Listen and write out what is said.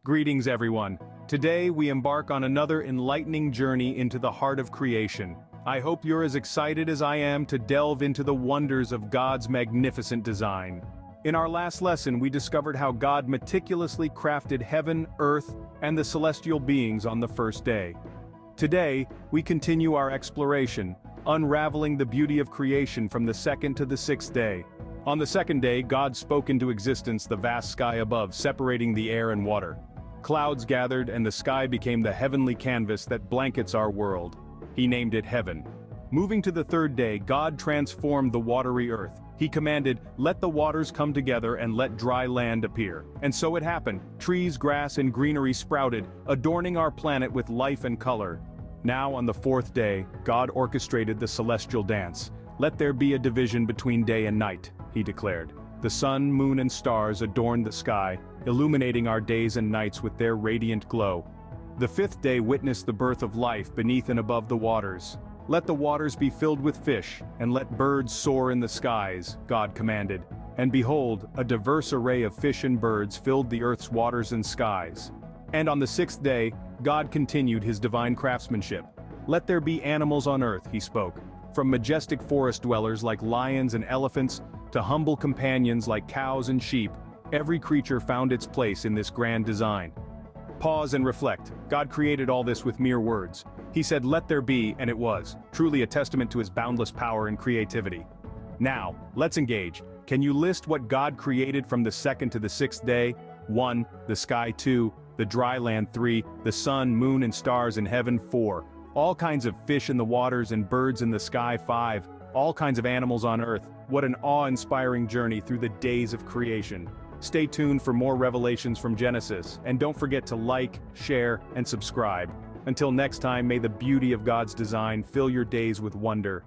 Greetings everyone. Today we embark on another enlightening journey into the heart of creation. I hope you're as excited as I am to delve into the wonders of God's magnificent design. In our last lesson we discovered how God meticulously crafted heaven, earth, and the celestial beings on the first day. Today, we continue our exploration, unraveling the beauty of creation from the second to the sixth day. On the second day, God spoke into existence the vast sky above, separating the air and water. Clouds gathered and the sky became the heavenly canvas that blankets our world. He named it heaven. Moving to the third day, God transformed the watery earth. He commanded, "Let the waters come together and let dry land appear." And so it happened. Trees, grass, and greenery sprouted, adorning our planet with life and color. Now on the fourth day, God orchestrated the celestial dance. "Let there be a division between day and night," he declared. The sun, moon, and stars adorned the sky, illuminating our days and nights with their radiant glow. The fifth day witnessed the birth of life beneath and above the waters. "Let the waters be filled with fish, and let birds soar in the skies," God commanded. And behold, a diverse array of fish and birds filled the earth's waters and skies. And on the sixth day, God continued his divine craftsmanship. "Let there be animals on earth," he spoke. From majestic forest dwellers like lions and elephants, to humble companions like cows and sheep, every creature found its place in this grand design. Pause and reflect. God created all this with mere words. He said, "Let there be," and it was, truly a testament to his boundless power and creativity. Now, let's engage. Can you list what God created from the second to the sixth day? 1. The sky. 2. The dry land. 3. The sun, moon, and stars in heaven. 4. All kinds of fish in the waters and birds in the sky. 5. All kinds of animals on earth. What an awe-inspiring journey through the days of creation. Stay tuned for more revelations from Genesis, and don't forget to like, share, and subscribe. Until next time, may the beauty of God's design fill your days with wonder.